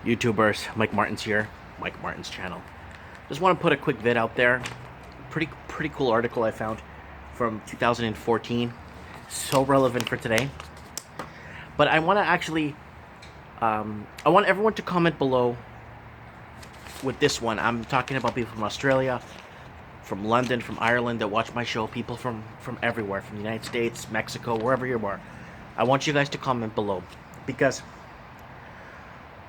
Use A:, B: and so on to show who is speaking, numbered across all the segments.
A: YouTubers? Mike Martin's here, Mike Martin's channel. Just want to put a quick vid out there. Pretty cool article I found from 2014. So relevant for today. But I want to actually, I want everyone to comment below with this one. I'm talking about people from Australia, from London, from Ireland that watch my show, people from everywhere, from the United States, Mexico, wherever you are. I want you guys to comment below, because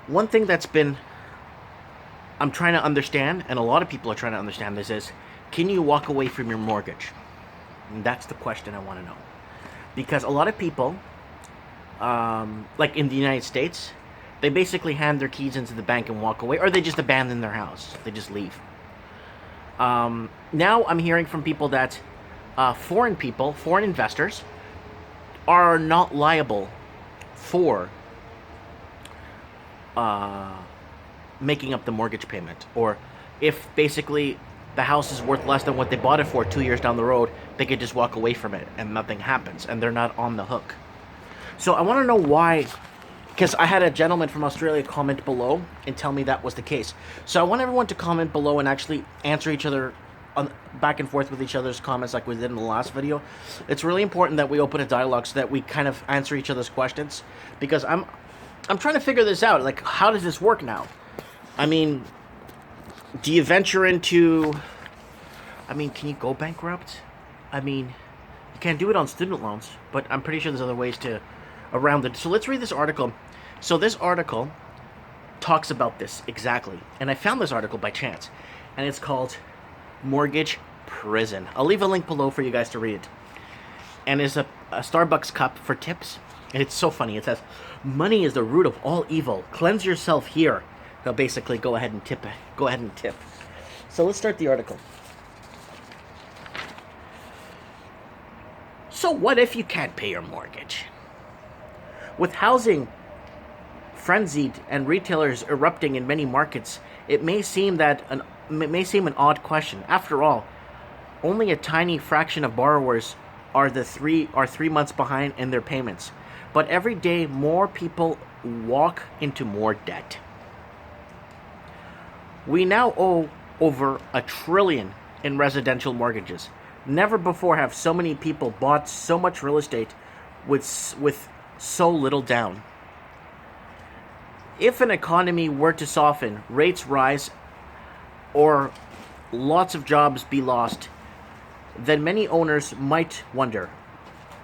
A: one thing that's been, I'm trying to understand, and a lot of people are trying to understand this, is can you walk away from your mortgage? And that's the question I want to know. Because a lot of people, like in the United States, they basically hand their keys into the bank and walk away, or they just abandon their house. They just leave. Now I'm hearing from people that foreign investors, are not liable for making up the mortgage payment. Or if basically the house is worth less than what they bought it for 2 years down the road, they could just walk away from it and nothing happens, and they're not on the hook. So I want to know why, because I had a gentleman from Australia comment below and tell me that was the case. So I want everyone to comment below and actually answer each other back and forth with each other's comments like we did in the last video. It's really important that we open a dialogue so that we kind of answer each other's questions, because I'm trying to figure this out. Like, how does this work now? I mean, do you venture into, can you go bankrupt? You can't do it on student loans, but I'm pretty sure there's other ways to around it. So let's read this article. So this article talks about this exactly, and I found this article by chance, and it's called Mortgage Prison. I'll leave a link below for you guys to read it. And it's a Starbucks cup for tips, and it's so funny. It says, "Money is the root of all evil. Cleanse yourself here." They'll basically go ahead and tip. So let's start the article. So what if you can't pay your mortgage? With housing frenzied and retailers erupting in many markets, it may seem an odd question. After all, only a tiny fraction of borrowers are 3 months behind in their payments. But every day, more people walk into more debt. We now owe over $1 trillion in residential mortgages. Never before have so many people bought so much real estate with so little down. If an economy were to soften, rates rise, or lots of jobs be lost, then many owners might wonder,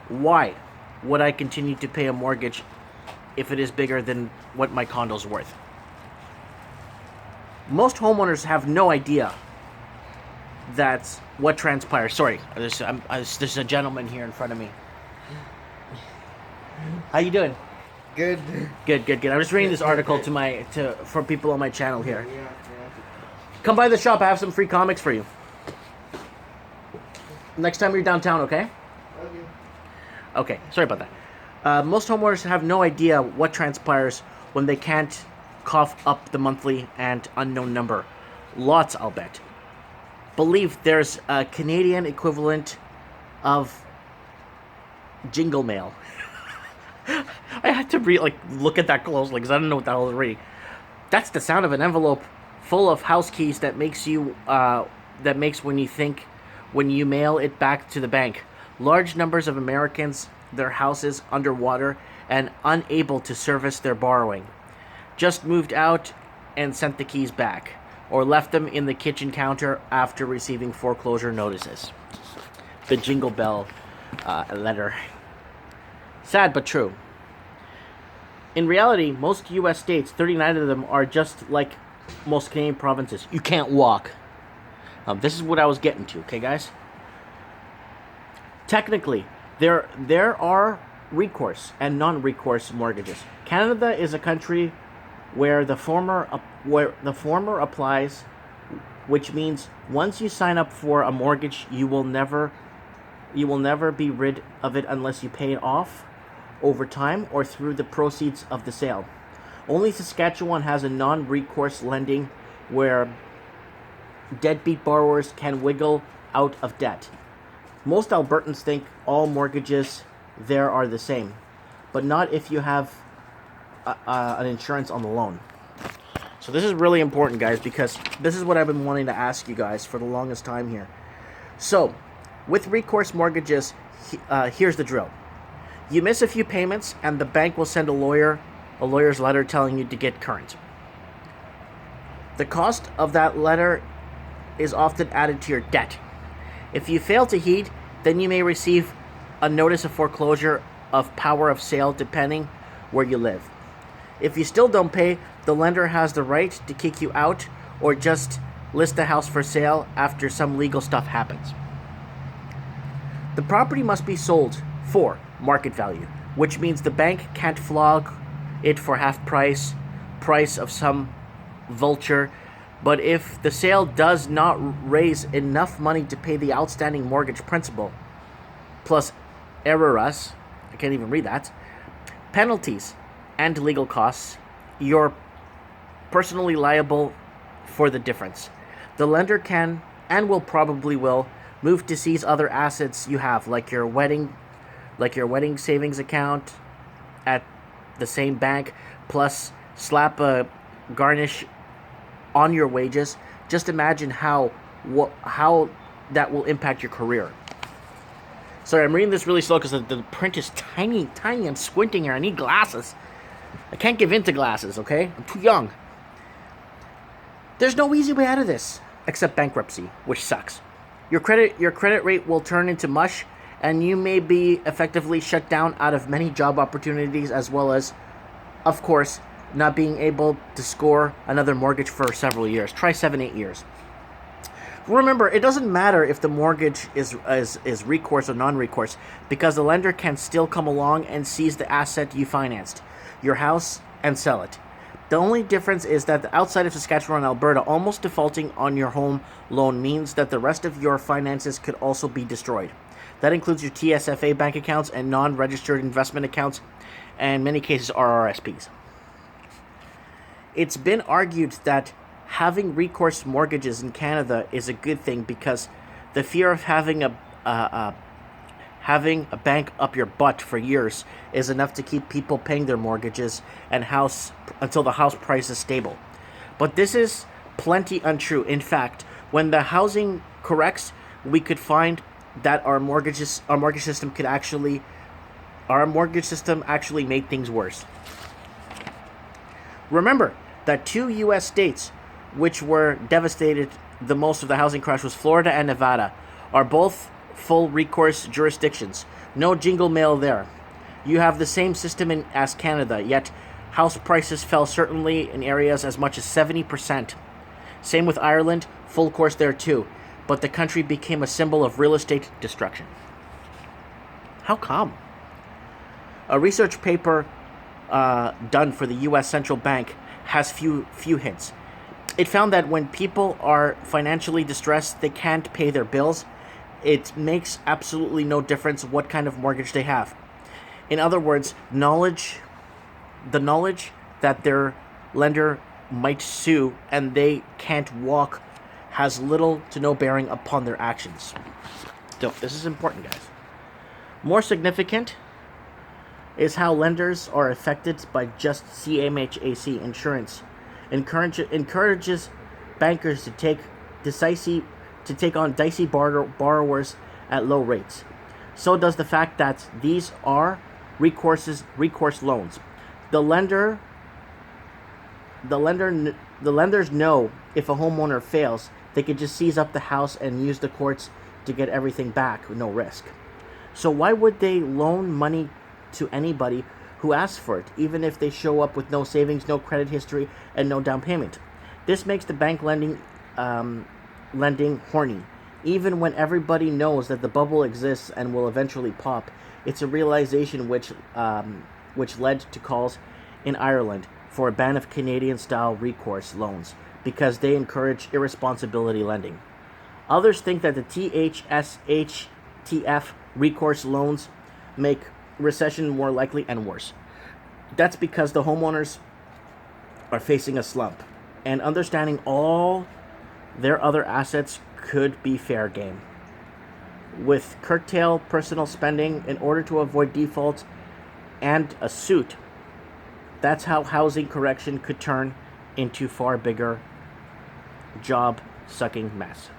A: why would I continue to pay a mortgage if it is bigger than what my condo's worth? Most homeowners have no idea that's what transpires. Sorry, there's a gentleman here in front of me. How you doing?
B: Good.
A: Good. I'm just reading this article for people on my channel here. Come by the shop. I have some free comics for you. Next time you're downtown, okay? Okay. Sorry about that. Most homeowners have no idea what transpires when they can't cough up the monthly and unknown number. Lots, I'll bet. Believe there's a Canadian equivalent of Jingle mail. I had to look at that closely because I don't know what the hell I was reading. That's the sound of an envelope full of house keys that makes when you mail it back to the bank. Large numbers of Americans, their houses underwater and unable to service their borrowing, just moved out and sent the keys back, or left them in the kitchen counter after receiving foreclosure notices. The Jingle Bell letter. Sad but true. In reality, most U.S. states, 39 of them, are just like most Canadian provinces. You can't walk. This is what I was getting to, okay, guys? Technically, there are recourse and non-recourse mortgages. Canada is a country where the former applies, which means once you sign up for a mortgage, you will never be rid of it unless you pay it off over time or through the proceeds of the sale. Only Saskatchewan has a non-recourse lending where deadbeat borrowers can wiggle out of debt. Most Albertans think all mortgages there are the same, but not if you have an insurance on the loan. So this is really important, guys, because this is what I've been wanting to ask you guys for the longest time here. So, with recourse mortgages, here's the drill. You miss a few payments, and the bank will send a lawyer's letter telling you to get current. The cost of that letter is often added to your debt. If you fail to heed, then you may receive a notice of foreclosure of power of sale depending where you live. If you still don't pay, the lender has the right to kick you out or just list the house for sale after some legal stuff happens. The property must be sold for market value, which means the bank can't flog it for half price of some vulture. But if the sale does not raise enough money to pay the outstanding mortgage principal, plus erroras, I can't even read that, penalties, and legal costs, you're personally liable for the difference. The lender can, and will probably will, move to seize other assets you have, like your wedding savings account at the same bank, plus slap a garnish on your wages. Just imagine how that will impact your career. Sorry, I'm reading this really slow because the print is tiny. I'm squinting here. I need glasses. I can't give in to glasses, okay? I'm too young. There's no easy way out of this, except bankruptcy, which sucks. Your credit rate will turn into mush, and you may be effectively shut down out of many job opportunities, as well as, of course, not being able to score another mortgage for several years. Try 7-8 years. Remember, it doesn't matter if the mortgage is recourse or non-recourse, because the lender can still come along and seize the asset you financed, your house, and sell it. The only difference is that outside of Saskatchewan and Alberta, almost defaulting on your home loan means that the rest of your finances could also be destroyed. That includes your TSFA bank accounts and non-registered investment accounts, and in many cases RRSPs. It's been argued that having recourse mortgages in Canada is a good thing because the fear of having a bank up your butt for years is enough to keep people paying their mortgages and house until the house price is stable. But this is plenty untrue. In fact, when the housing corrects, we could find that our mortgage system actually made things worse. Remember that 2 U.S. states which were devastated the most of the housing crash was Florida and Nevada, are both full recourse jurisdictions. No jingle mail there. You have the same system as Canada, yet house prices fell certainly in areas as much as 70%. Same with Ireland, full course there too, but the country became a symbol of real estate destruction. How come? A research paper done for the U.S. Central Bank has few hints. It found that when people are financially distressed, they can't pay their bills. It makes absolutely no difference what kind of mortgage they have. In other words, the knowledge that their lender might sue and they can't walk has little to no bearing upon their actions. So this is important, guys. More significant is how lenders are affected by just CMHC insurance. Encourages bankers to take on dicey borrowers at low rates. So does the fact that these are recourse loans. The lenders know if a homeowner fails, they could just seize up the house and use the courts to get everything back with no risk. So why would they loan money to anybody who asks for it, even if they show up with no savings, no credit history, and no down payment? This makes the bank lending horny. Even when everybody knows that the bubble exists and will eventually pop, it's a realization which led to calls in Ireland for a ban of Canadian-style recourse loans because they encourage irresponsibility lending. Others think that the THSHTF recourse loans make recession more likely and worse. That's because the homeowners are facing a slump, and understanding all their other assets could be fair game. With curtail personal spending in order to avoid default and a suit, that's how housing correction could turn into far bigger job-sucking mess.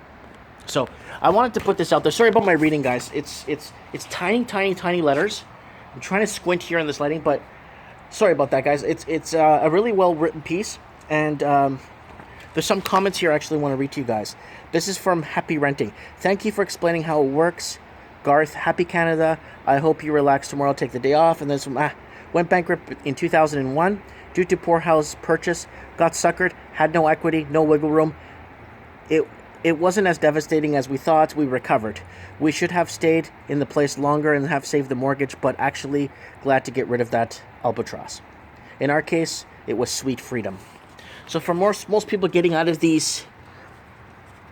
A: So I wanted to put this out there. Sorry about my reading, guys. It's tiny letters. I'm trying to squint here in this lighting, but sorry about that, guys. It's a really well-written piece, and there's some comments here I actually want to read to you guys. This is from Happy Renting. Thank you for explaining how it works, Garth. Happy Canada. I hope you relax tomorrow. Take the day off. And then went bankrupt in 2001 due to poor house purchase. Got suckered. Had no equity. No wiggle room. It wasn't as devastating as we thought. We recovered. We should have stayed in the place longer and have saved the mortgage, but actually glad to get rid of that albatross. In our case, it was sweet freedom. So for most people getting out of these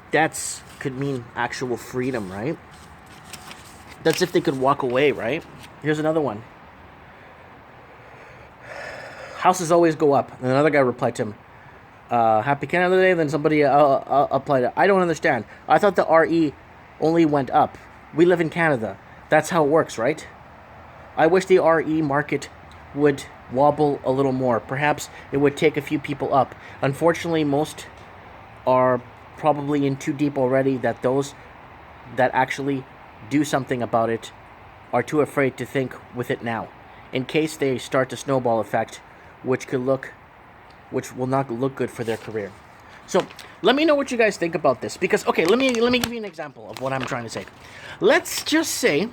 A: debts could mean actual freedom, right? That's if they could walk away, right? Here's another one. Houses always go up. And another guy replied to him, Happy Canada Day. Then somebody applied it. I don't understand. I thought the RE only went up. We live in Canada. That's how it works, right? I wish the RE market would wobble a little more. Perhaps it would take a few people up. Unfortunately, most are probably in too deep already, that those that actually do something about it are too afraid to think with it now, in case they start the snowball effect, which will not look good for their career. So let me know what you guys think about this, because okay, let me give you an example of what I'm trying to say. Let's just say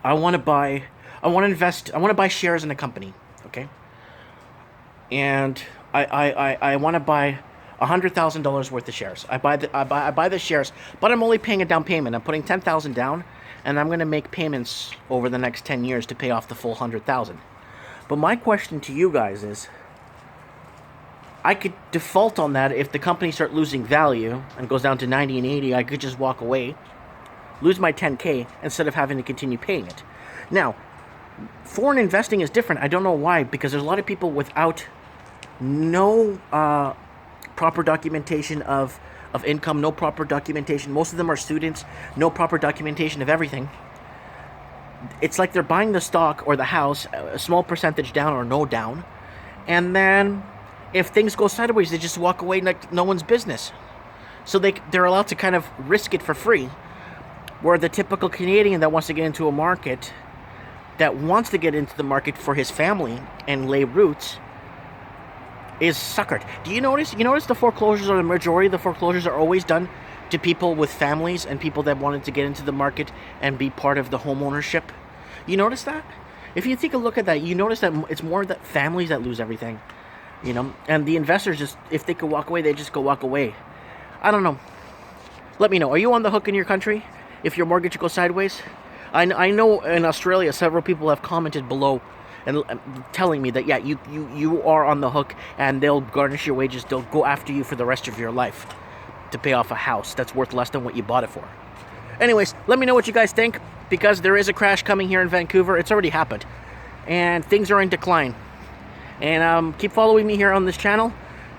A: I want to buy shares in a company, okay? And I want to buy $100,000 worth of shares. I buy the shares, but I'm only paying a down payment. I'm putting $10,000 down, and I'm going to make payments over the next 10 years to pay off the full $100,000. But my question to you guys is, I could default on that if the company start losing value and goes down to 90 and 80. I could just walk away, lose my 10K instead of having to continue paying it. Now, foreign investing is different. I don't know why, because there's a lot of people without no proper documentation of income, no proper documentation. Most of them are students, no proper documentation of everything. It's like they're buying the stock or the house, a small percentage down or no down, and then if things go sideways, they just walk away like no one's business. So they're allowed to kind of risk it for free, where the typical Canadian that wants to get into a market, that wants to get into the market for his family and lay roots, is suckered. Do you notice? The foreclosures, or the majority of the foreclosures, are always done to people with families and people that wanted to get into the market and be part of the home ownership. You notice that? If you take a look at that, you notice that it's more that families that lose everything, and the investors, just if they could walk away, they just go walk away. I don't know. Let me know. Are you on the hook in your country if your mortgage goes sideways? I know in Australia several people have commented below and telling me that, yeah, you are on the hook, and they'll garnish your wages. They'll go after you for the rest of your life to pay off a house that's worth less than what you bought it for. Anyways, let me know what you guys think, because there is a crash coming here in Vancouver. It's already happened, and things are in decline. And keep following me here on this channel,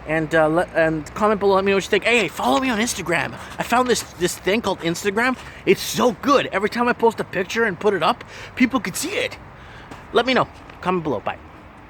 A: and comment below. Let me know what you think. Hey, follow me on Instagram. I found this thing called Instagram. It's so good. Every time I post a picture and put it up, people can see it. Let me know. Comment below. Bye.